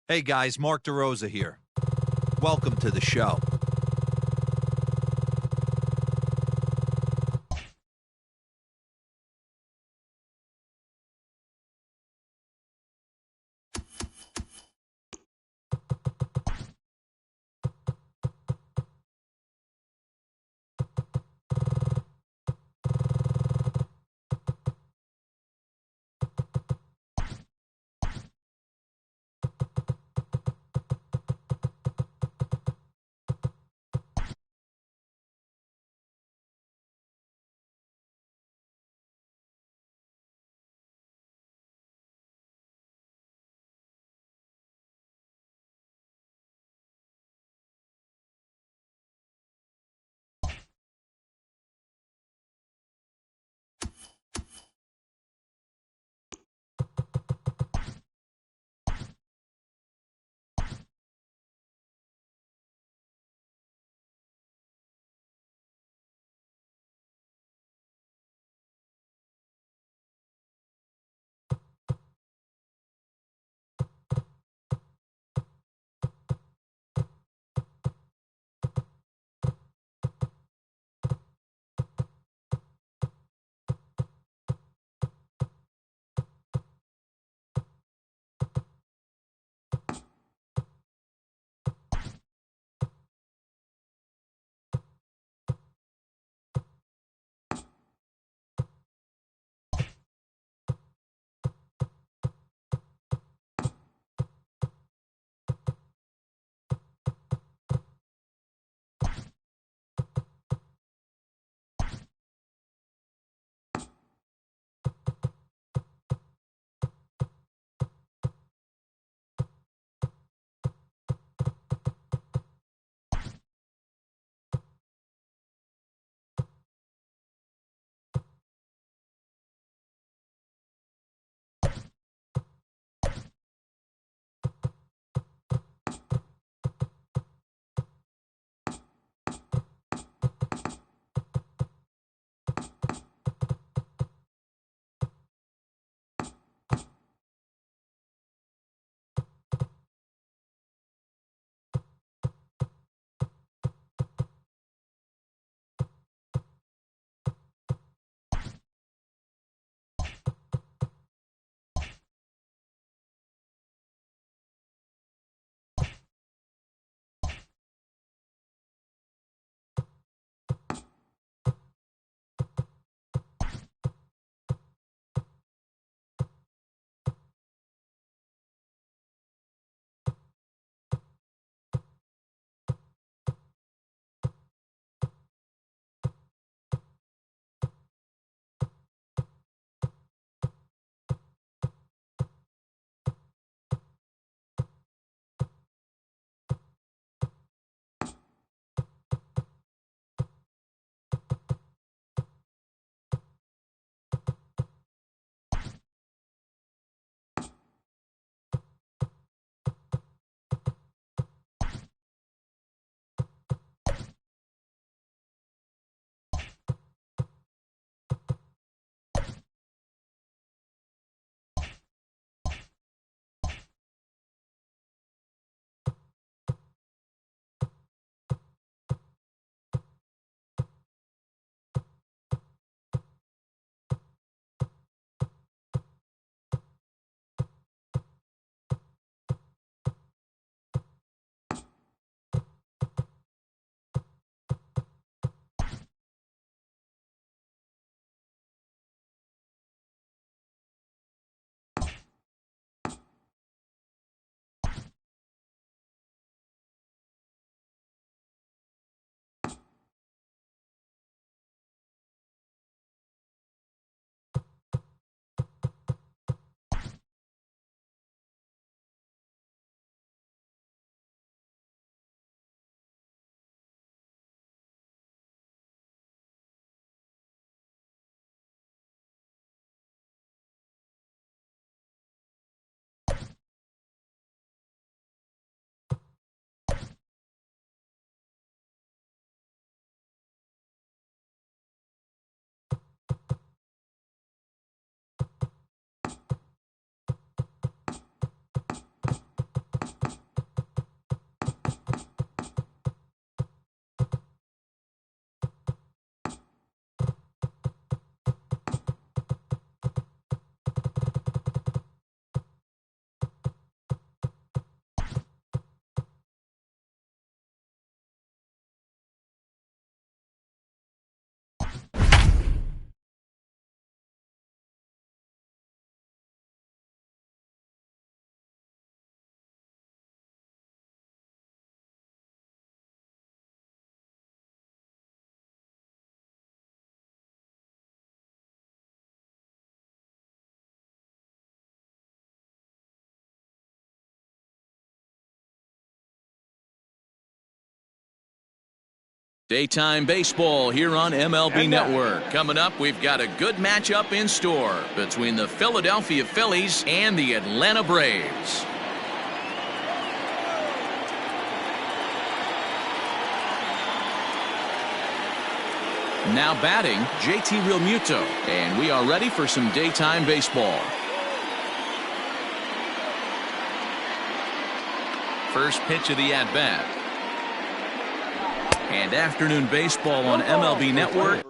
Hey guys, Mark DeRosa here. Welcome to the show. Daytime baseball here on MLB Network. Coming up, we've got a good matchup in store between the Philadelphia Phillies and the Atlanta Braves. Now batting, JT Realmuto, and we are ready for some daytime baseball. First pitch of the at-bat. And afternoon baseball on MLB Network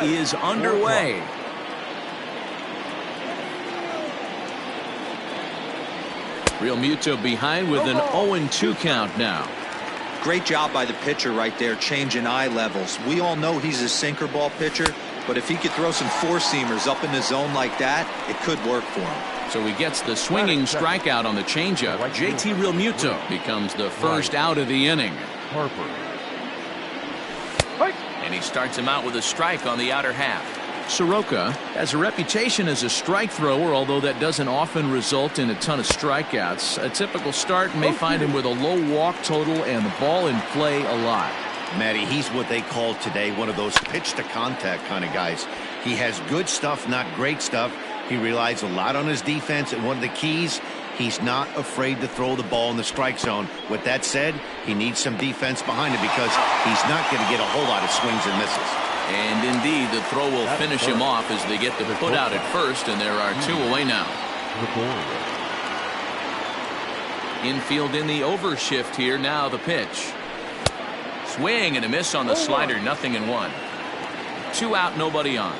is underway. Realmuto behind with an 0-2 count now. Great job by the pitcher right there, changing eye levels. We all know he's a sinker ball pitcher, but if he could throw some four-seamers up in the zone like that, it could work for him. So he gets the swinging strikeout on the changeup. JT Realmuto becomes the first out of the inning. And he starts him out with a strike on the outer half. Soroka has a reputation as a strike thrower, although that doesn't often result in a ton of strikeouts. A typical start may find him with a low walk total and the ball in play a lot. Matty, he's what they call today one of those pitch-to-contact kind of guys. He has good stuff, not great stuff. He relies a lot on his defense, and one of the keys, he's not afraid to throw the ball in the strike zone. With that said, he needs some defense behind him because he's not going to get a whole lot of swings and misses. And indeed, the throw will finish him off as they get the put out at first, and there are two away now. Infield in the overshift here. Now the pitch. Swing and a miss on the slider. 0-1. 2 out, nobody on.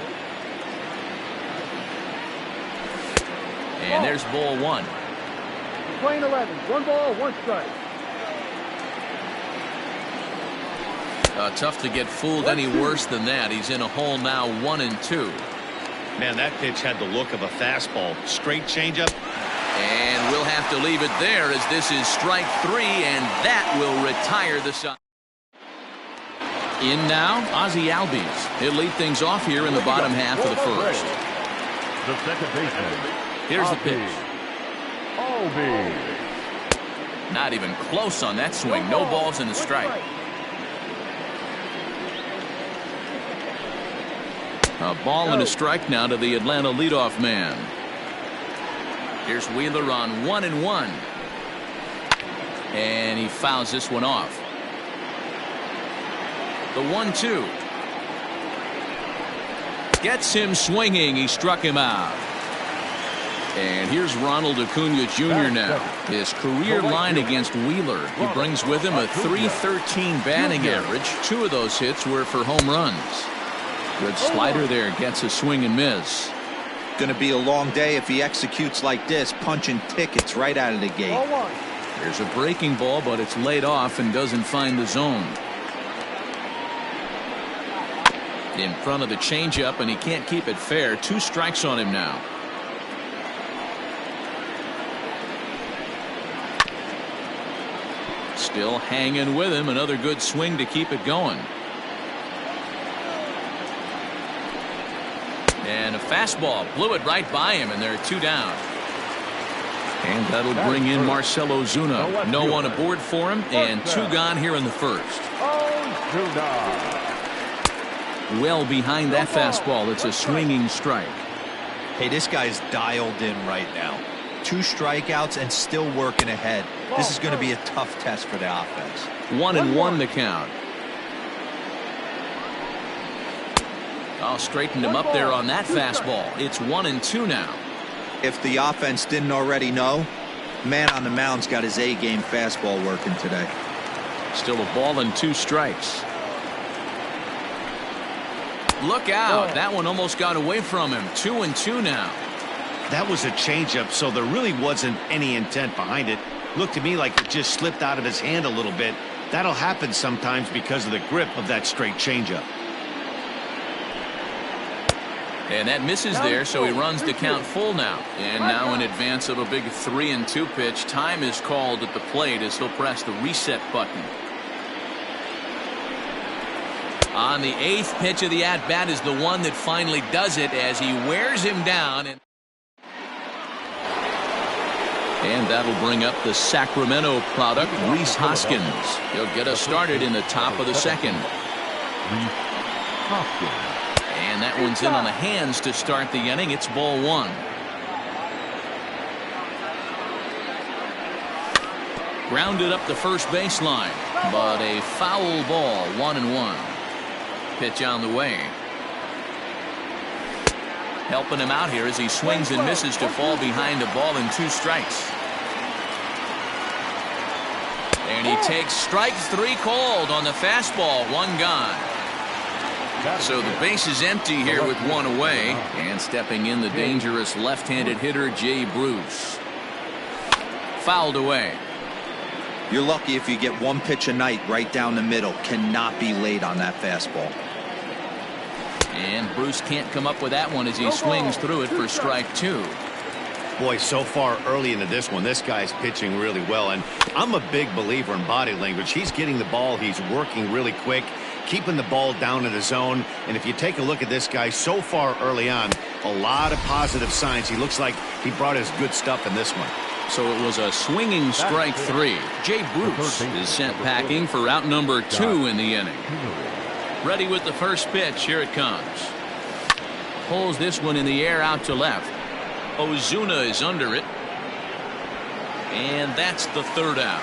And there's ball 1. Playing 11. 1 ball, 1 strike. Tough to get fooled any worse than that. He's in a hole now, 1-2. Man, that pitch had the look of a fastball. Straight changeup. And we'll have to leave it there as this is strike 3, and that will retire the side. In now, Ozzie Albies. He'll lead things off here in the bottom half of the first. The second baseman. Here's the pitch. Albies. Not even close on that swing. No balls in the strike. A ball and a strike now to the Atlanta leadoff man. Here's Wheeler on 1-1. And he fouls this one off. The 1-2. Gets him swinging. He struck him out. And here's Ronald Acuna Jr. now. His career line against Wheeler. He brings with him a .313 batting average. 2 of those hits were for home runs. Good slider there. Gets a swing and miss. Going to be a long day if he executes like this, punching tickets right out of the gate. There's a breaking ball, but it's laid off and doesn't find the zone. In front of the changeup, and he can't keep it fair. 2 strikes on him now. Still hanging with him. Another good swing to keep it going. And a fastball blew it right by him, and there are 2 down. And that'll bring in Marcell Ozuna. No one aboard for him, and 2 gone here in the first. Well behind that fastball. It's a swinging strike. Hey, this guy's dialed in right now. 2 strikeouts and still working ahead. This is going to be a tough test for the offense. 1-1 the count. Oh, straightened him up there on that fastball. It's 1-2 now. If the offense didn't already know, man on the mound's got his A-game fastball working today. Still a ball and 2 strikes. Look out. That one almost got away from him. 2-2 now. That was a changeup, so there really wasn't any intent behind it. Looked to me like it just slipped out of his hand a little bit. That'll happen sometimes because of the grip of that straight changeup. And that misses there, so he runs the count full now. And now in advance of a big 3-2 pitch, time is called at the plate as he'll press the reset button. On the 8th pitch of the at-bat is the one that finally does it as he wears him down. And And that'll bring up the Sacramento product, Reese Hoskins. He'll get us started in the top of the second. And that one's in on the hands to start the inning. It's ball one. Grounded up the first baseline, but a foul ball, 1-1. Pitch on the way. Helping him out here as he swings and misses to fall behind a ball and 2 strikes. And he takes strike 3 called on the fastball, 1 gone. So the base is empty here with 1 away. And stepping in, the dangerous left-handed hitter, Jay Bruce. Fouled away. You're lucky if you get 1 pitch a night right down the middle. Cannot be late on that fastball. And Bruce can't come up with that one as he swings through it for strike 2. Boy, so far early into this one, this guy's pitching really well. And I'm a big believer in body language. He's getting the ball. He's working really quick, keeping the ball down in the zone. And if you take a look at this guy so far early on, a lot of positive signs. He looks like he brought his good stuff in this one. So it was a swinging strike 3. Jay Bruce is sent packing for out number 2 in the inning. Ready with the first pitch. Here it comes. Pulls this one in the air out to left. Ozuna is under it. And that's the 3rd out.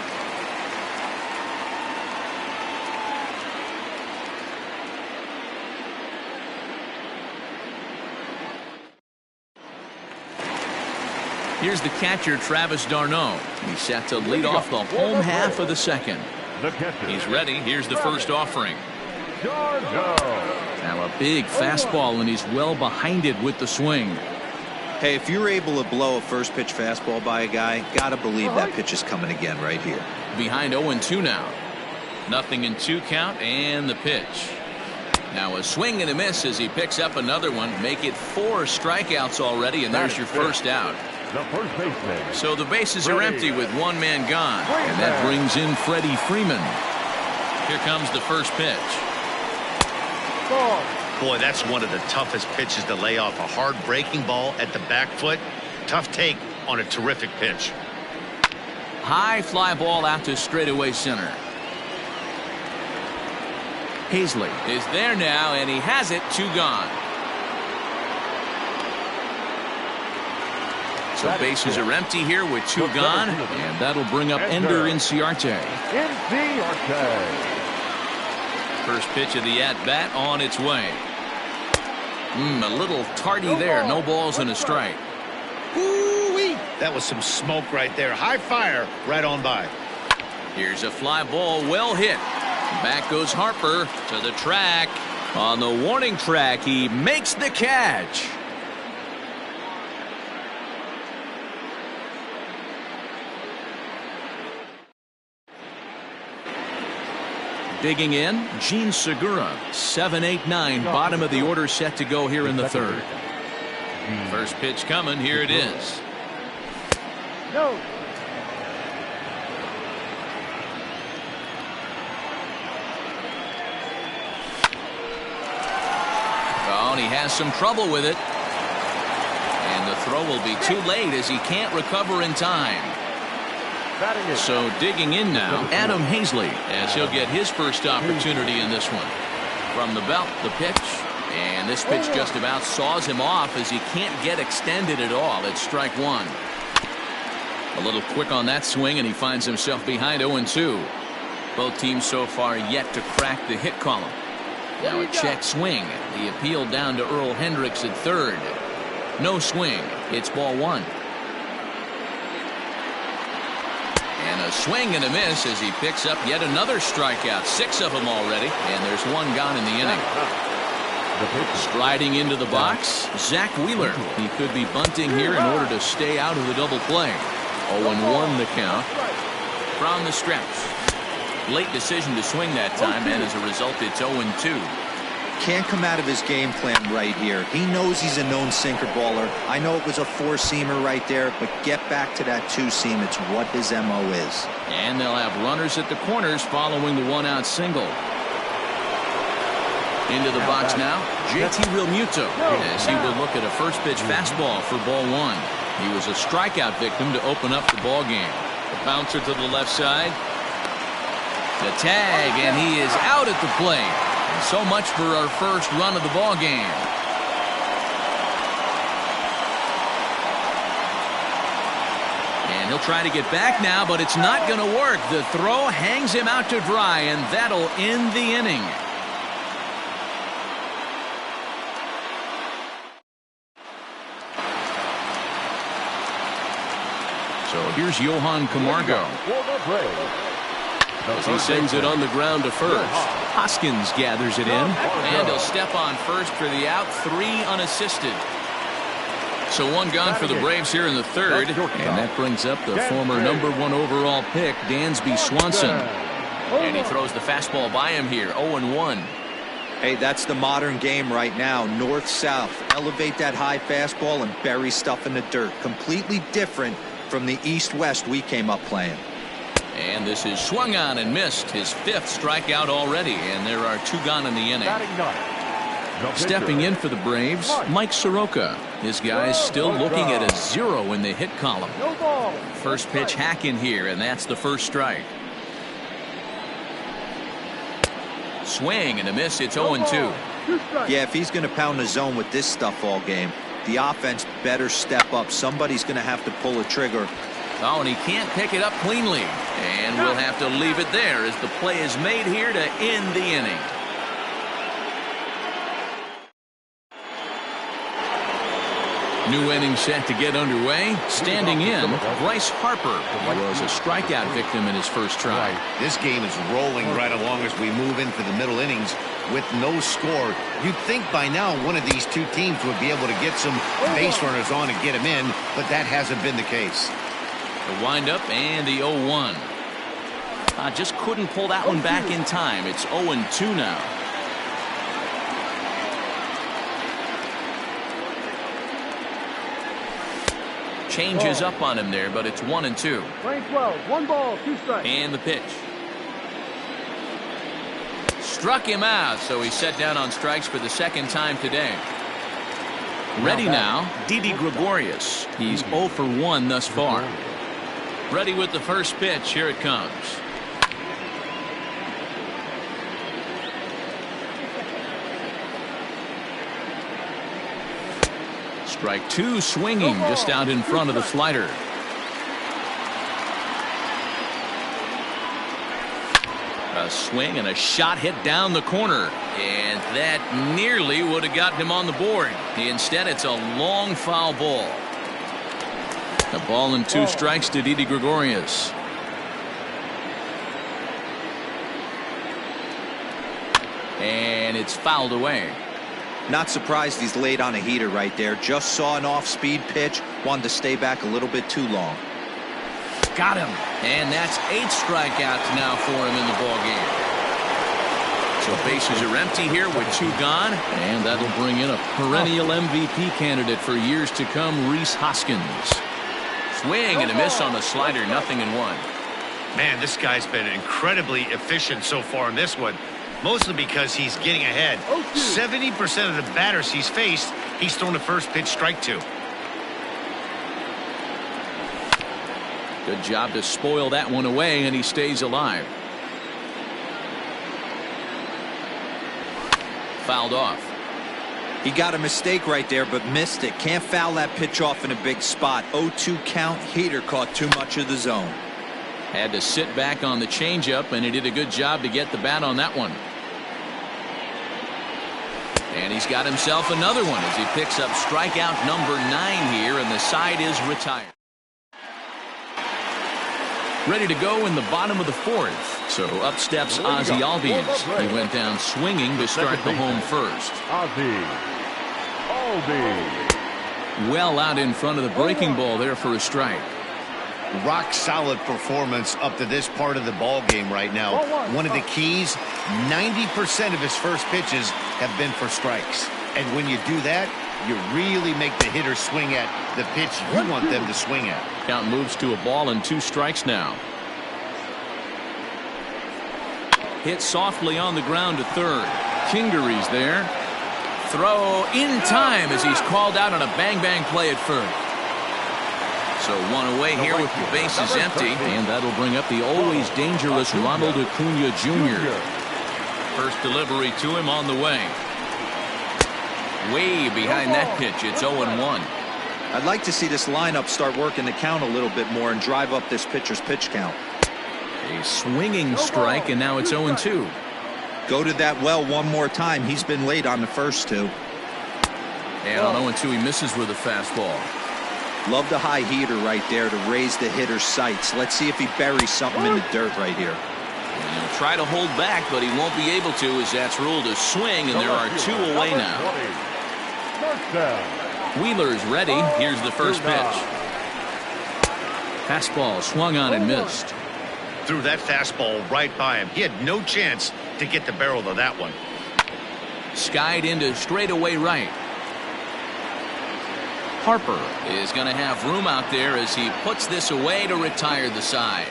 Here's the catcher, Travis d'Arnaud. He's set to lead off the home half of the second. He's ready. Here's the first offering. Now a big fastball, and he's well behind it with the swing. Hey, if you're able to blow a first pitch fastball by a guy, gotta believe that pitch is coming again right here. Behind 0-2 now. 0-2 count, and the pitch. Now a swing and a miss as he picks up another one. Make it 4 strikeouts already, and there's your first out. So the bases are empty with 1 man gone. And that brings in Freddie Freeman. Here comes the first pitch. Boy, that's one of the toughest pitches to lay off. A hard breaking ball at the back foot. Tough take on a terrific pitch. High fly ball out to straightaway center. Hazley is there now, and he has it. 2 gone. So bases are empty here with 2 gone, and that'll bring up Ender Inciarte. First pitch of the at-bat on its way. A little tardy there. No balls and a strike. Woo-wee. That was some smoke right there. High fire right on by. Here's a fly ball, well hit. Back goes Harper to the track. On the warning track, he makes the catch. Digging in, Gene Segura, 7-8-9, bottom of the order, set to go here in the 3rd. First pitch coming, here it is. No. Oh, and he has some trouble with it. And the throw will be too late as he can't recover in time. So digging in now, Adam Hazley, as he'll get his first opportunity in this one. From the belt, the pitch. And this pitch just about saws him off as he can't get extended at all. It's strike 1. A little quick on that swing, and he finds himself behind 0-2. Both teams so far yet to crack the hit column. Now a check swing. The appeal down to Earl Hendricks at 3rd. No swing. It's ball 1. And a swing and a miss as he picks up yet another strikeout. 6 of them already, and there's 1 gone in the inning. Striding into the box, Zach Wheeler. He could be bunting here in order to stay out of the double play. 0-1 the count. From the stretch. Late decision to swing that time, and as a result, it's 0-2. Can't come out of his game plan right here. He knows he's a known sinker baller. I know it was a 4-seamer right there, but get back to that 2-seam. It's what his MO is. And they'll have runners at the corners following the 1-out single. Into the box now, JT Realmuto, as he will look at a first pitch fastball for ball 1. He was a strikeout victim to open up the ball game. The bouncer to the left side. The tag, and he is out at the plate. And so much for our first run of the ball game. And he'll try to get back now, but it's not going to work. The throw hangs him out to dry, and that'll end the inning. So here's Johan Camargo. As he sends it on the ground to first. Hoskins gathers it in. And he'll step on first for the out. 3 unassisted. So 1 gone for the Braves here in the third. And that brings up the former #1 overall pick, Dansby Swanson. And he throws the fastball by him here. 0-1. Hey, that's the modern game right now. North-south. Elevate that high fastball and bury stuff in the dirt. Completely different from the east-west we came up playing. And this is swung on and missed. His 5th strikeout already. And there are 2 gone in the inning. Stepping in for the Braves, Mike Soroka. His guy's still looking at a 0 in the hit column. First pitch hack in here, and that's the first strike. Swing and a miss. It's 0-2. Yeah, if he's going to pound the zone with this stuff all game, the offense better step up. Somebody's going to have to pull a trigger. Oh, and he can't pick it up cleanly. And we'll have to leave it there as the play is made here to end the inning. New inning set to get underway. Standing in, Bryce Harper. He was a strikeout victim in his first try. This game is rolling right along as we move into the middle innings with no score. You'd think by now one of these 2 teams would be able to get some base runners on and get them in, but that hasn't been the case. The windup and the 0-1. Just couldn't pull that one back in time. It's 0-2 now. Changes up on him there, but it's 1-2. Playing 12, 1 ball, 2 strikes. And the pitch. Struck him out, so he's set down on strikes for the 2nd time today. Ready now, Didi Gregorius. He's 0 for 1 thus far. Ready with the first pitch. Here it comes. Strike 2, swinging just out in front of the slider. A swing and a shot hit down the corner. And that nearly would have gotten him on the board. Instead, it's a long foul ball. A ball and 2 strikes to Didi Gregorius. And it's fouled away. Not surprised he's laid on a heater right there. Just saw an off-speed pitch. Wanted to stay back a little bit too long. Got him. And that's 8 strikeouts now for him in the ballgame. So bases are empty here with 2 gone. And that'll bring in a perennial MVP candidate for years to come, Rhys Hoskins. Swing and a miss on the slider, 0-1. Man, this guy's been incredibly efficient so far in this one. Mostly because he's getting ahead. 70% of the batters he's faced, he's thrown the first pitch strike to. Good job to spoil that one away, and he stays alive. Fouled off. He got a mistake right there, but missed it. Can't foul that pitch off in a big spot. 0-2 count. Heater caught too much of the zone. Had to sit back on the changeup, and he did a good job to get the bat on that one. And he's got himself another one as he picks up strikeout number 9 here, and the side is retired. Ready to go in the bottom of the 4th. So up steps Ozzie Albies. He went down swinging to start the home first. Ozzie Albies. Well out in front of the breaking ball there for a strike. Rock solid performance up to this part of the ball game right now. One of the keys, 90% of his first pitches have been for strikes. And when you do that, you really make the hitter swing at the pitch you want them to swing at. Count moves to a ball and 2 strikes now. Hit softly on the ground to third. Kingery's there. Throw in time as he's called out on a bang-bang play at first. So one away here with the bases empty. And that'll bring up the always dangerous Ronald Acuna Jr. First delivery to him on the way. Way behind that pitch. It's 0-1. I'd like to see this lineup start working the count a little bit more and drive up this pitcher's pitch count. A swinging strike, and now it's 0-2. Go to that well one more time. He's been late on the first two. And on 0-2, he misses with a fastball. Love the high heater right there to raise the hitter's sights. Let's see if he buries something in the dirt right here. And he'll try to hold back, but he won't be able to, as that's ruled a swing, and there are 2 away now. Wheeler's ready. Here's the first pitch. Fastball swung on and missed. Threw that fastball right by him. He had no chance to get the barrel of that one. Skied into straightaway right. Harper is going to have room out there as he puts this away to retire the side.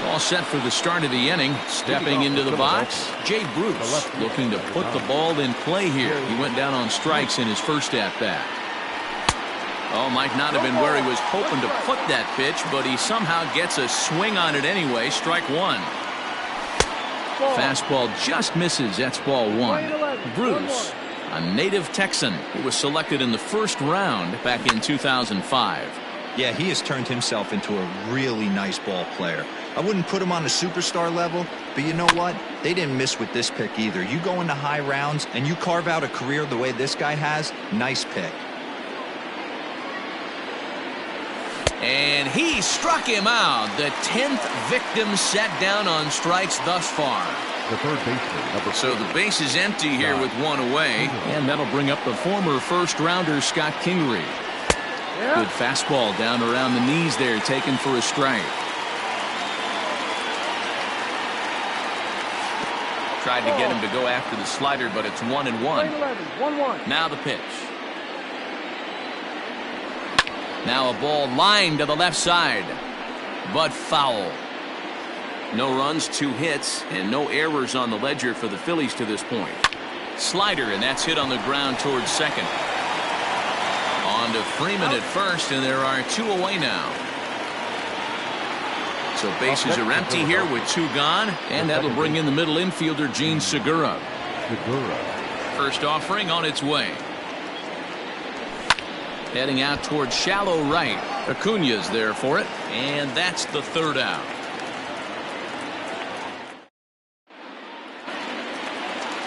All set for the start of the inning. Stepping into the box, Jay Bruce looking to put the ball in play here. He went down on strikes in his first at-bat. Oh, might not have been where he was hoping to put that pitch, but he somehow gets a swing on it anyway. Strike one. Fastball just misses. That's ball one. Bruce, a native Texan who was selected in the first round back in 2005. Yeah, he has turned himself into a really nice ball player. I wouldn't put him on a superstar level, but you know what? They didn't miss with this pick either. You go into high rounds and you carve out a career the way this guy has, nice pick. And he struck him out. The 10th victim set down on strikes thus far. The third baseman, so the base is empty here with 1 away. And that'll bring up the former first-rounder Scott Kingery. Good fastball down around the knees there, taken for a strike. Tried to get him to go after the slider, but it's 1-1. Now the pitch. Now a ball lined to the left side, but foul. No runs, 2 hits, and no errors on the ledger for the Phillies to this point. Slider, and that's hit on the ground towards second. On to Freeman at first, and there are 2 away now. So bases are empty here with 2 gone, and that'll bring in the middle infielder Gene Segura. First offering on its way. Heading out towards shallow right. Acuna's there for it, and that's the 3rd out.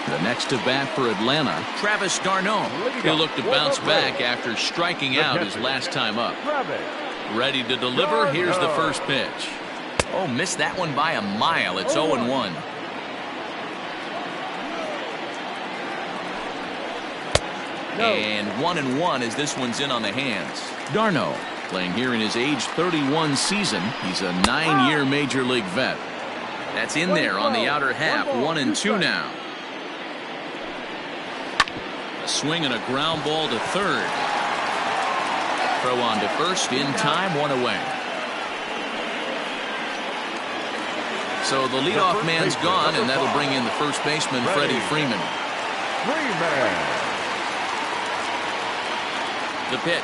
The next to bat for Atlanta, Travis d'Arnaud. He'll look to bounce back after striking out his last time up. Ready to deliver. Here's the first pitch. Oh, missed that one by a mile. It's 0-1. And 1-1 as this one's in on the hands. d'Arnaud playing here in his age 31 season. He's a 9-year major league vet. That's in there on the outer half. 1-2 now. A swing and a ground ball to third. Throw on to first in time. 1 away. So the leadoff man's gone, and that'll bring in the first baseman, Freddie Freeman. The pitch.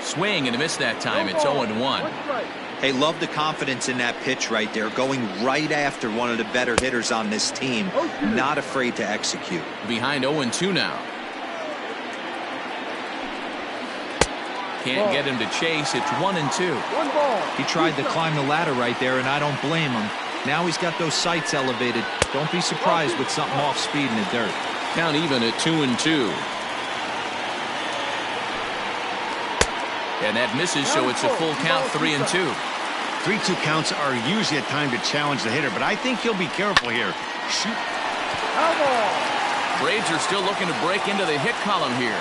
Swing and a miss that time. It's 0-1. Hey, love the confidence in that pitch right there. Going right after one of the better hitters on this team. Not afraid to execute. Behind 0-2 now. Can't get him to chase. It's 1-2. He tried to climb the ladder right there, and I don't blame him. Now he's got those sights elevated. Don't be surprised with something off speed in the dirt. Count even at 2-2. And that misses, so it's a full count, 3-2. 3-2 counts are usually a time to challenge the hitter, but I think he'll be careful here. Shoot. Braves are still looking to break into the hit column here.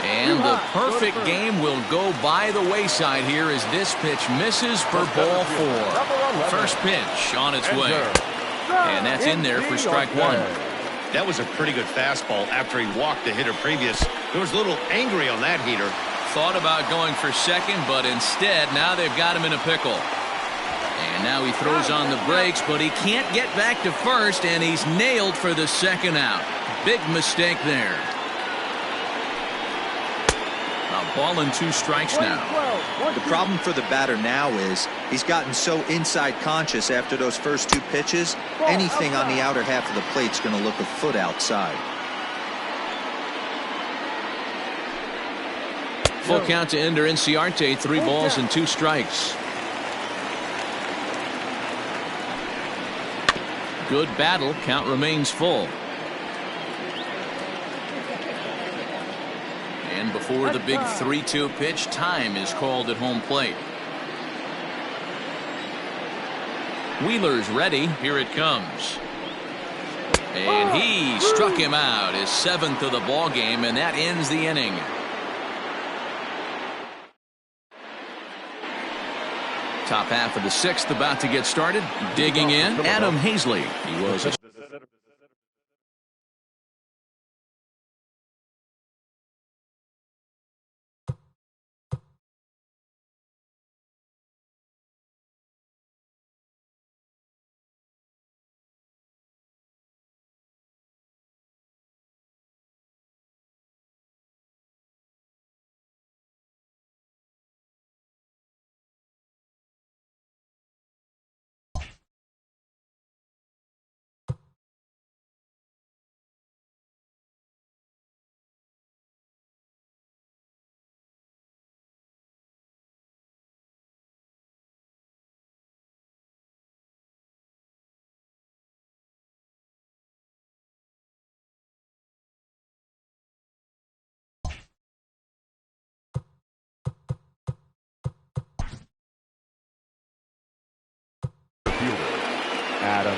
And the perfect game will go by the wayside here as this pitch misses for ball 4. First pitch on its way. And that's in there for strike 1. That was a pretty good fastball after he walked the hitter previous. There was a little angry on that heater. Thought about going for second, but instead now they've got him in a pickle. And now he throws on the brakes, but he can't get back to first, and he's nailed for the second out. Big mistake there. A ball and 2 strikes now. The problem for the batter now is he's gotten so inside conscious after those first 2 pitches. Anything on the outer half of the plate's going to look a foot outside. Full count to Ender Inciarte, 3 balls and 2 strikes. Good battle. Count remains full. And before the big 3-2 pitch, time is called at home plate. Wheeler's ready. Here it comes. And he struck him out, his 7th of the ball game, and that ends the inning. Top half of the 6th about to get started. Digging in, Adam Hazley. He was a Adam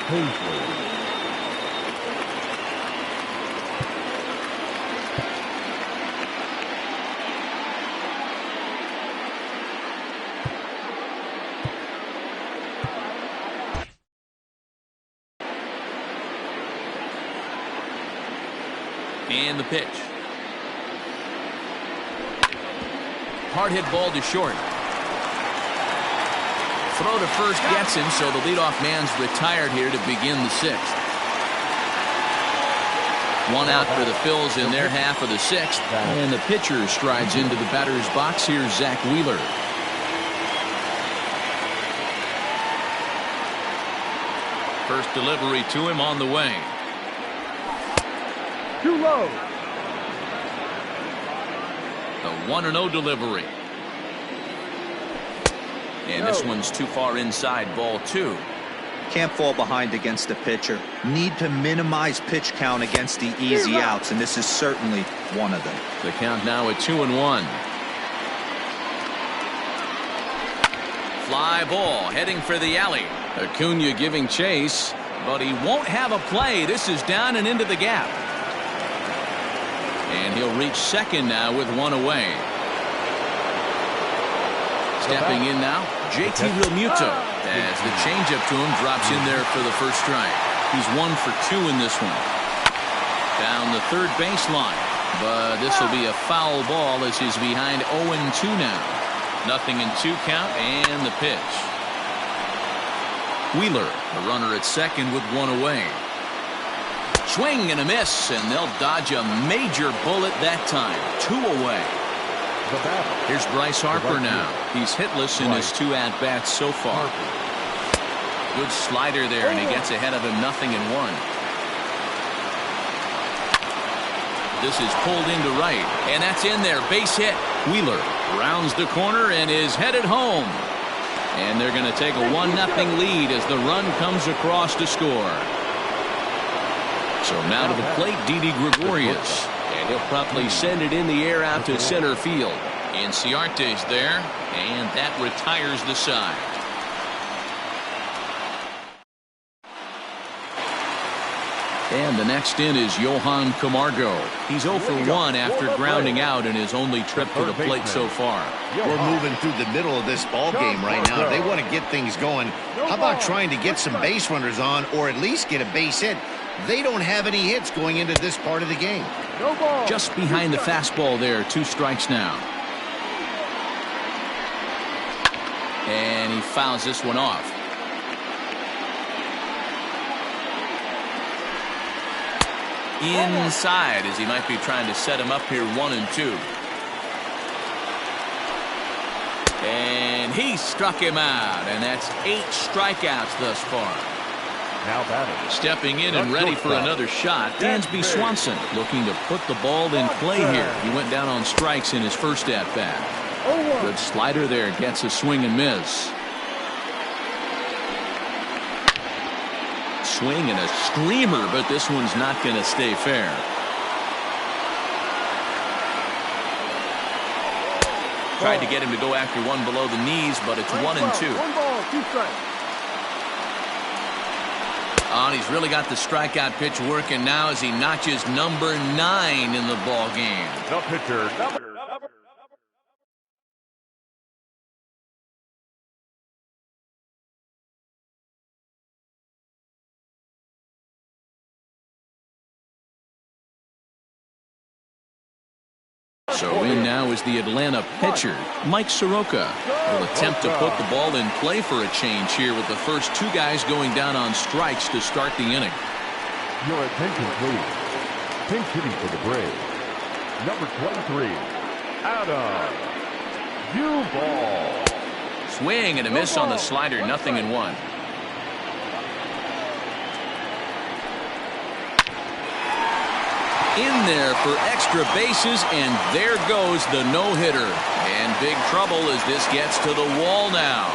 Hazley. And the pitch. Hard hit ball to short. Throw to first gets him, so the leadoff man's retired here to begin the 6th. 1 out for the Phils in their half of the 6th. And the pitcher strides into the batter's box. Here's Zach Wheeler. First delivery to him on the way. Too low. The 1-0 delivery. And this one's too far inside, ball 2. Can't fall behind against the pitcher. Need to minimize pitch count against the easy outs, and this is certainly one of them. The count now at 2-1. Fly ball heading for the alley. Acuna giving chase, but he won't have a play. This is down and into the gap. And he'll reach second now with 1 away. Stepping in now, JT Realmuto, as the changeup to him drops in there for the first strike. He's 1 for 2 in this one. Down the third baseline, but this will be a foul ball as he's behind 0-2 now. 0-2 count and the pitch. Wheeler, the runner at second with 1 away. Swing and a miss, and they'll dodge a major bullet that time. 2 away. Here's Bryce Harper now. He's hitless in his 2 at-bats so far. Good slider there, and he gets ahead of him 0-1. This is pulled into right, and that's in there. Base hit. Wheeler rounds the corner and is headed home. And they're going to take a 1-0 lead as the run comes across to score. So now to the plate, Didi Gregorius. And he'll promptly send it in the air out to center field. Inciarte's there, and that retires the side. And the next in is Johan Camargo. He's 0 for 1 after grounding out in his only trip to the plate so far. We're moving through the middle of this ball game right now. They want to get things going. How about trying to get some base runners on, or at least get a base hit? They don't have any hits going into this part of the game. Just behind the fastball there, 2 strikes now. And he fouls this one off. Inside, as he might be trying to set him up here 1-2. And he struck him out, and that's 8 strikeouts thus far. Now batting. Stepping in and ready for another shot, Dansby Swanson looking to put the ball in play here. He went down on strikes in his first at-bat. Good slider there, gets a swing and miss. Swing and a screamer, but this one's not going to stay fair. Tried to get him to go after one below the knees, but it's 1-2. 1 ball, 2 strikes. Oh, and he's really got the strikeout pitch working now as he notches number 9 in the ball game. The pitcher, number. So in now is the Atlanta pitcher, Mike Soroka. Will attempt to put the ball in play for a change here with the first 2 guys going down on strikes to start the inning. Your attention, please. Pinch hitting for the Braves. Number 23, Adam Duvall. Swing and a miss on the slider, 0-1. In there for extra bases, and there goes the no-hitter. And big trouble as this gets to the wall now.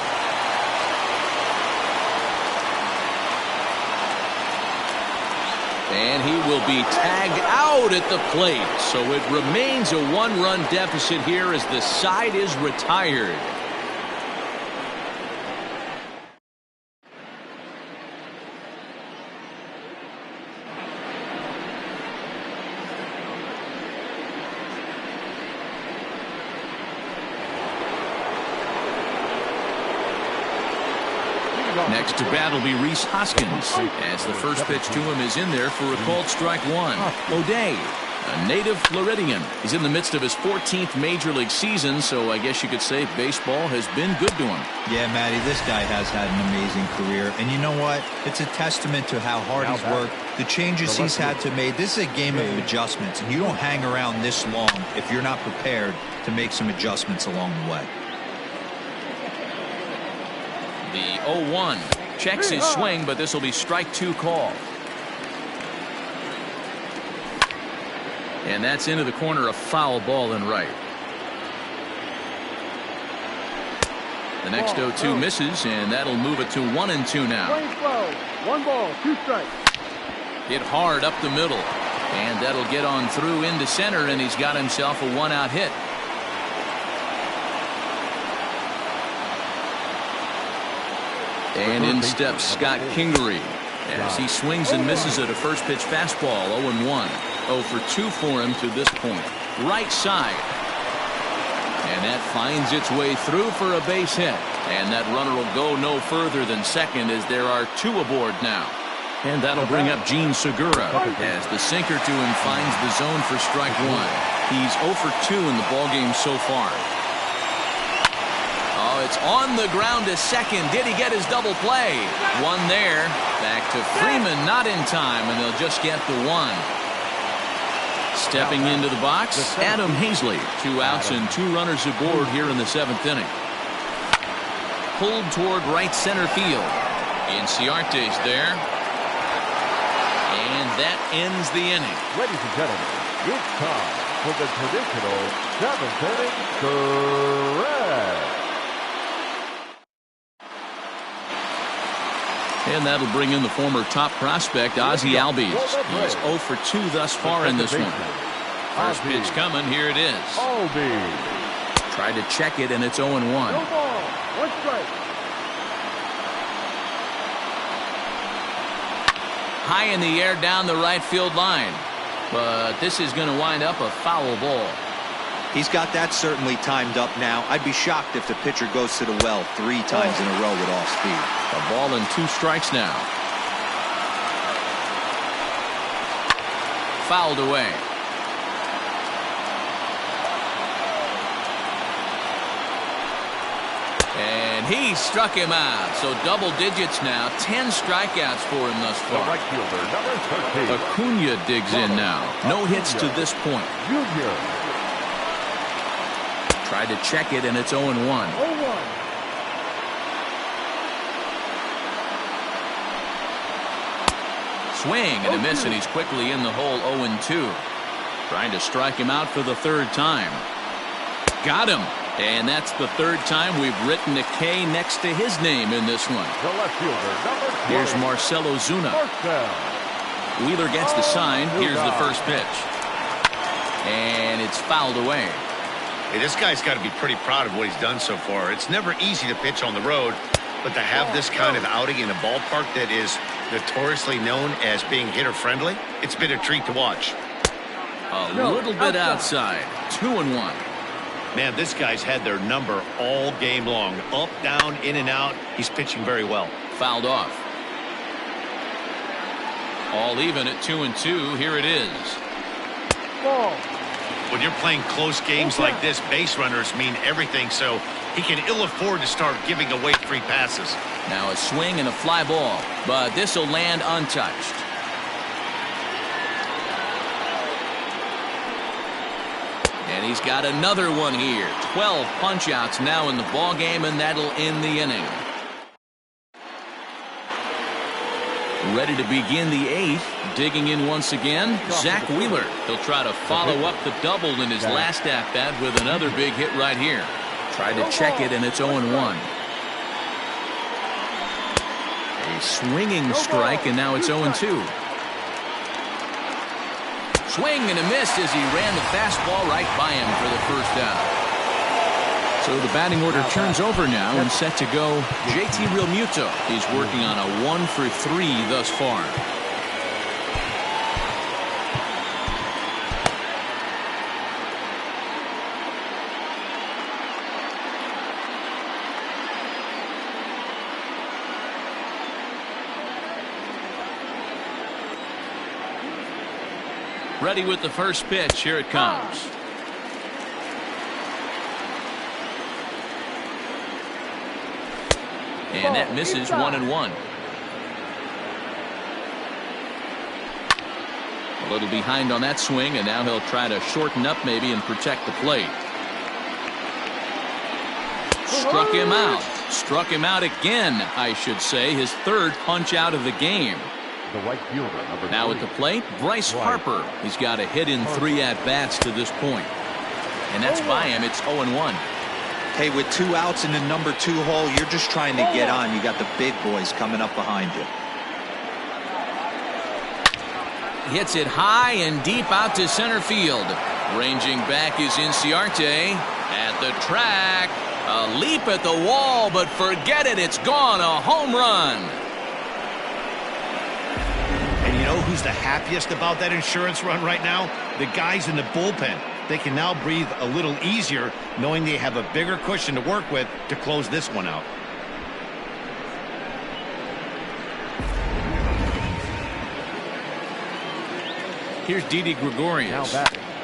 And he will be tagged out at the plate. So it remains a 1-run deficit here as the side is retired. Next to bat will be Rhys Hoskins, as the first pitch to him is in there for a called strike 1. O'Day, a native Floridian. He's in the midst of his 14th Major League season, so I guess you could say baseball has been good to him. Yeah, Matty, this guy has had an amazing career. And you know what? It's a testament to how hard he's worked, the changes he's had to make. This is a game of adjustments, and you don't hang around this long if you're not prepared to make some adjustments along the way. The 0-1 checks his swing, but this will be strike 2 call. And that's into the corner, a foul ball and right. The next 0-2 misses, and that'll move it to 1-2 now. 1 ball, 2 strikes. Hit hard up the middle, and that'll get on through into center, and he's got himself a 1-out hit. And in steps Scott Kingery as he swings and misses at a first pitch fastball. 0-1. 0 for 2 for him to this point. Right side. And that finds its way through for a base hit. And that runner will go no further than second as there are 2 aboard now. And that'll bring up Gene Segura as the sinker to him finds the zone for strike 1. He's 0 for 2 in the ballgame so far. Oh, it's on the ground to second. Did he get his double play? 1 there. Back to Freeman, not in time, and they'll just get the 1. Stepping into the box, Adam Hazley. 2 outs and 2 runners aboard here in the 7th inning. Pulled toward right center field. Inciarte's there. And that ends the inning. Ladies and gentlemen, it's time for the traditional 7th inning correct. And that'll bring in the former top prospect, Ozzie Albies. He's 0 for 2 thus far in this one. First pitch coming. Here it is. Albies. Tried to check it, and it's 0-1. No ball, 1 strike. High in the air down the right field line. But this is going to wind up a foul ball. He's got that certainly timed up now. I'd be shocked if the pitcher goes to the well 3 times in a row with off speed. A ball and 2 strikes now. Fouled away. And he struck him out. So double digits now. 10 strikeouts for him thus The far. right fielder, number 13. Acuna digs in now. No hits to this point. Junior. Tried to check it, and it's 0-1. 0-1. Swing and a miss, and he's quickly in the hole. 0-2. Trying to strike him out for the third time. Got him. And that's the third time we've written a K next to his name in this one. The left fielder, number 20. Here's Marcell Ozuna. Wheeler gets the sign. Here's the first pitch. And it's fouled away. Hey, this guy's got to be pretty proud of what he's done so far. It's never easy to pitch on the road, but to have this kind of outing in a ballpark that is notoriously known as being hitter-friendly, it's been a treat to watch. A little bit outside. 2-1. Man, this guy's had their number all game long. Up, down, in and out. He's pitching very well. Fouled off. All even at 2-2. Here it is. Ball. When you're playing close games like this, base runners mean everything, so he can ill afford to start giving away free passes. Now a swing and a fly ball, but this will land untouched. And he's got another one here. 12 punch-outs now in the ball game, and that'll end the inning. Ready to begin the 8th. Digging in once again, Zach Wheeler. He'll try to follow up the double in his last at-bat with another big hit right here. Tried to check it, and it's 0-1. A swinging strike, and now it's 0-2. Swing and a miss as he ran the fastball right by him for the first out. So the batting order turns over now and set to go JT Realmuto. He's working on a 1-for-3 thus far. Ready with the first pitch. Here it comes. And that misses. 1-1. A little behind on that swing, and now he'll try to shorten up maybe and protect the plate. Struck him out. Struck him out again, I should say. His third punch out of the game. The right fielder, number Now 3. at the plate, Bryce Harper. He's got a hit in 3 at-bats to this point. And that's by him. It's 0-1. Hey, with 2 outs in the number 2 hole, you're just trying to get on. You got the big boys coming up behind you. Hits it high and deep out to center field. Ranging back is Inciarte at the track. A leap at the wall, but forget it. It's gone. A home run. And you know who's the happiest about that insurance run right now? The guys in the bullpen. They can now breathe a little easier knowing they have a bigger cushion to work with to close this one out. Here's Didi Gregorius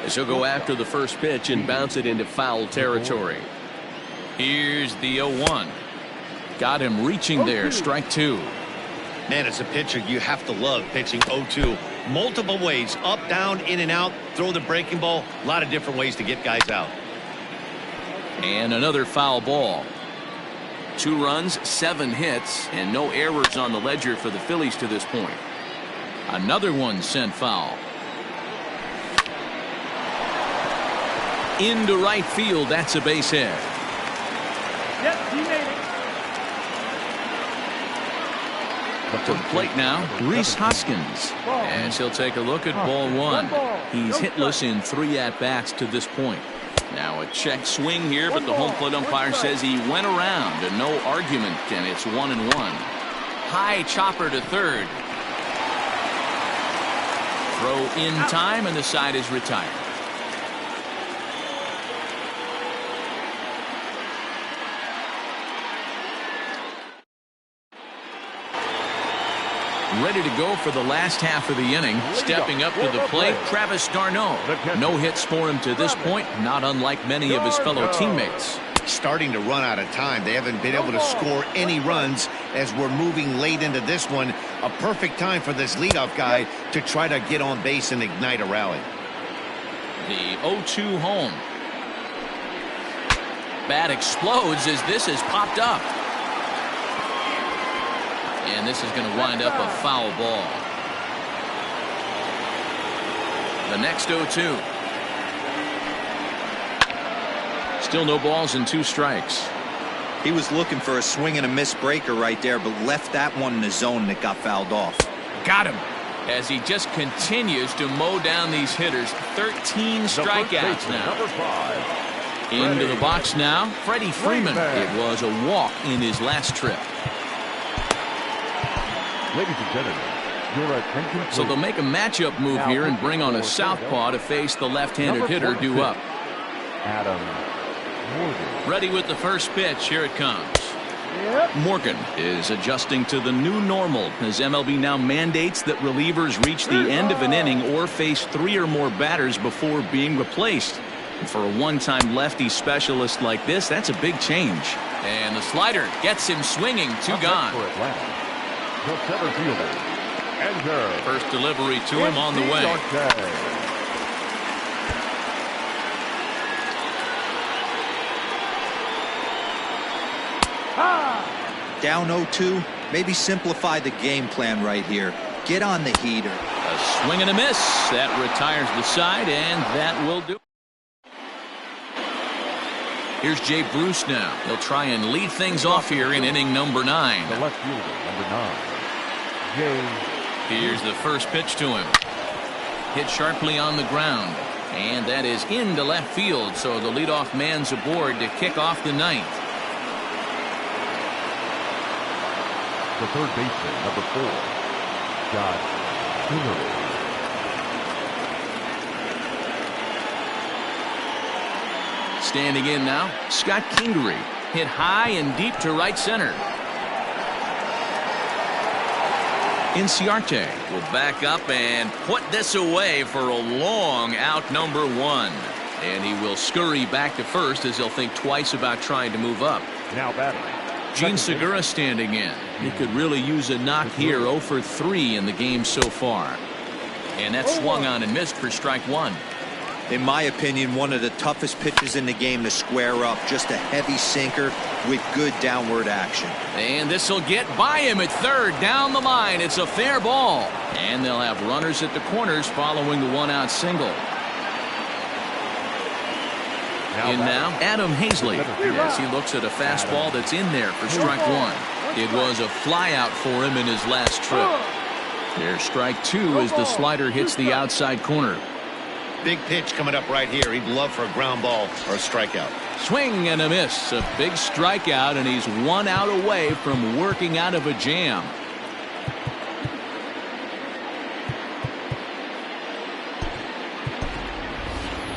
as he'll go after the first pitch and bounce it into foul territory. Here's the 0-1. Got him reaching there. Strike 2. Man, as a pitcher, you have to love pitching 0-2. Multiple ways, up, down, in and out, throw the breaking ball. A lot of different ways to get guys out. And another foul ball. 2 runs, 7 hits, and no errors on the ledger for the Phillies to this point. Another one sent foul. Into right field. That's a base hit. Yep, he made it. To the plate now, Rhys Hoskins. As he'll take a look at ball 1. He's hitless in 3 at-bats to this point. Now a check swing here, but the home plate umpire says he went around and no argument, and it's 1-1. High chopper to third. Throw in time, and the side is retired. Ready to go for the last half of the inning. Stepping up to the plate, Travis d'Arnaud. No hits for him to this point, not unlike many of his fellow teammates. starting to run out of time. They haven't been able to score any runs as we're moving late into this one. A perfect time for this leadoff guy to try to get on base and ignite a rally. The 0-2 home. Bat explodes as this is popped up. And this is going to wind up a foul ball. The next 0-2. Still no balls and 2 strikes. He was looking for a swing and a miss breaker right there, but left that one in the zone that got fouled off. Got him. As he just continues to mow down these hitters. 13 strikeouts now. Number 5. Into the box now, Freddie Freeman. It was a walk in his last trip. Ladies and gentlemen, your attention please. So they'll make a matchup move here and bring on a southpaw to face the left-handed hitter due up. Adam Morgan. Ready with the first pitch. Here it comes. Morgan is adjusting to the new normal as MLB now mandates that relievers reach the end of an inning or face 3 or more batters before being replaced. And for a one-time lefty specialist like this, that's a big change. And the slider gets him swinging. 2 gone. For Atlanta, the center fielder, enter. First delivery to him on the way. Down 0-2, maybe simplify the game plan right here. Get on the heater. A swing and a miss. That retires the side, and that will do. Here's Jay Bruce now. He'll try and lead things off here in inning number 9. The left fielder, number 9, Jay. Here's the first pitch to him. Hit sharply on the ground. And that is into left field, so the leadoff man's aboard to kick off the 9th. The third baseman, number 4, Scott Kingery. Standing in now, Scott Kingery. Hit high and deep to right center. Inciarte will back up and put this away for a long out number 1. And he will scurry back to first as he'll think twice about trying to move up. Now batting, Gene Segura standing in. He could really use a knock here. 0 for 3 in the game so far. And that swung on and missed for strike 1. In my opinion, one of the toughest pitches in the game to square up. Just a heavy sinker with good downward action. And this will get by him at third. Down the line. It's a fair ball. And they'll have runners at the corners following the 1-out single. In now, Adam Hazley, as he looks at a fastball that's in there for strike 1. It was a flyout for him in his last trip. There's strike 2 as the slider hits the outside corner. Big pitch coming up right here. He'd love for a ground ball or a strikeout. Swing and a miss. A big strikeout, and he's 1 out away from working out of a jam.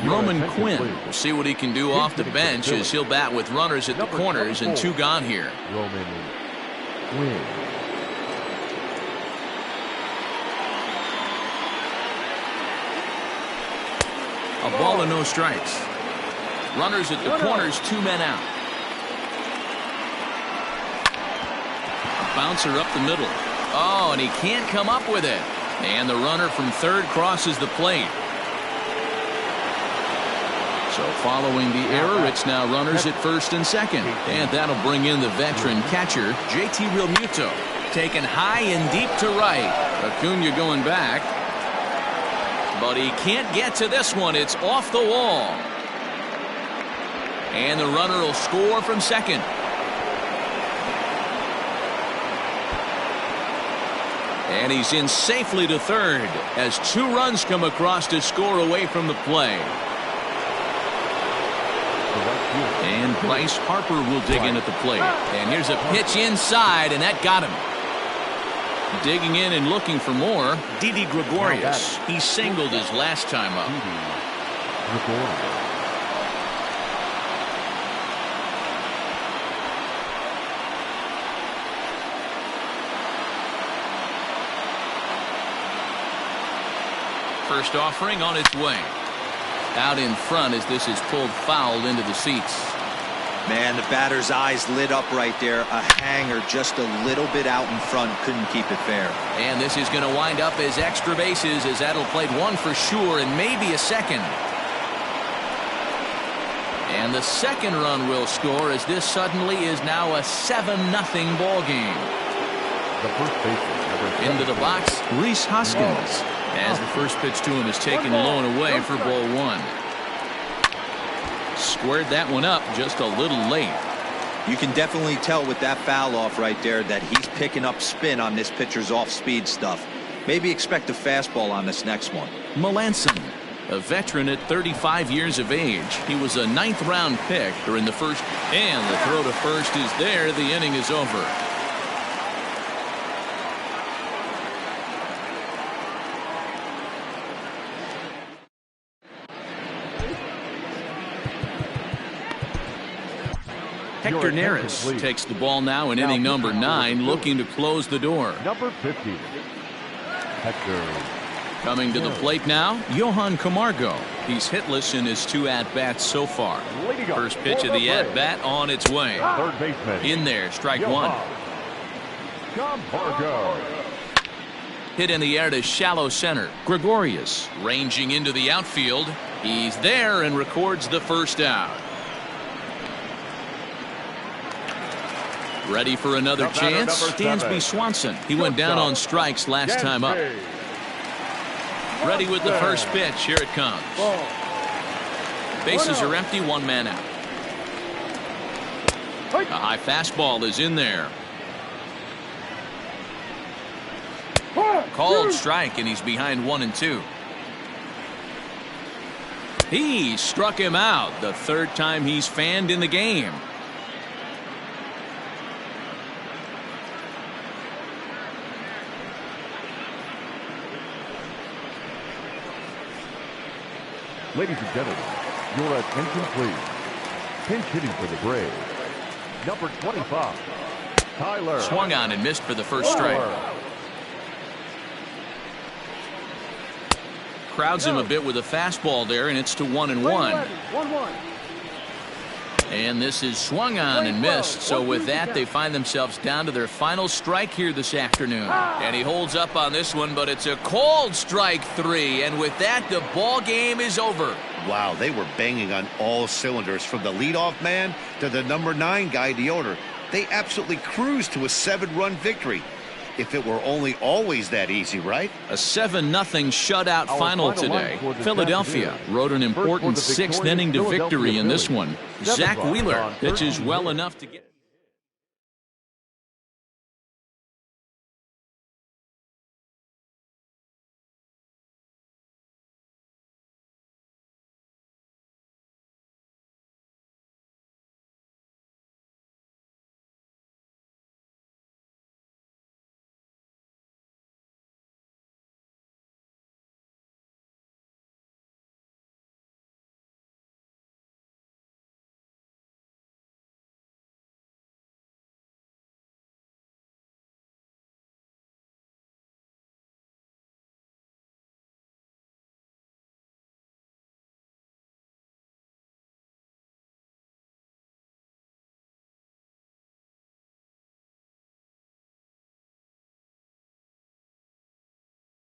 Roman Quinn will see what he can do off the bench as he'll bat with runners at the corners and 2 gone here. Roman Quinn. A ball and no strikes. Runners at the corners, 2 men out. A bouncer up the middle. Oh, and he can't come up with it. And the runner from third crosses the plate. So following the error, it's now runners at first and second. And that'll bring in the veteran catcher, JT Realmuto. Taken high and deep to right. Acuna going back. But he can't get to this one. It's off the wall. And the runner will score from second. And he's in safely to third as 2 runs come across to score away from the play. And Bryce Harper will dig in at the plate. And here's a pitch inside, and that got him. Digging in and looking for more, Didi Gregorius. He singled his last time up. First offering on its way. Out in front as this is pulled foul into the seats. Man, the batter's eyes lit up right there. A hanger just a little bit out in front. Couldn't keep it fair. And this is going to wind up as extra bases, as that'll play one for sure and maybe a second. And the second run will score, as this suddenly is now a 7-0 ball game. The first baseman, Into the box, Rhys Hoskins, as the first pitch to him is taken low and away for ball one. Squared that one up just a little late. You can definitely tell with that foul off right there that he's picking up spin on this pitcher's off-speed stuff. Maybe expect a fastball on this next one. Melanson, a veteran at 35 years of age. He was a 9th-round pick during the first, and the throw to first is there. The inning is over. Hector Neris takes the ball now in inning number 9, looking to close the door. number 50, Hector. Coming to the plate now, Johan Camargo. He's hitless in his 2 at-bats so far. First pitch of the at-bat on its way. Third baseman. In there, strike one. Camargo. Hit in the air to shallow center. Gregorius ranging into the outfield. He's there and records the first out. Ready for another chance? Dansby Swanson. He went down on strikes last time up. Ready with the first pitch. Here it comes. Bases are empty, 1 man out. A high fastball is in there. Called strike, and he's behind 1-2. He struck him out, the 3rd time he's fanned in the game. Ladies and gentlemen, your attention please. Pinch hitting for the Braves, number 25, Tyler. Swung on and missed for the first strike. Crowds him a bit with a fastball there, and it's to 1-1. 1-1. And this is swung on and missed. So with that, they find themselves down to their final strike here this afternoon. And he holds up on this one, but it's a called strike 3. And with that, the ball game is over. Wow, they were banging on all cylinders, from the leadoff man to the number 9 guy, the order. They absolutely cruised to a 7-run victory. If it were only always that easy, right? A 7-0 shutout final today. Philadelphia rode an important 6th inning to victory in this one. Zach Wheeler pitches well enough to get...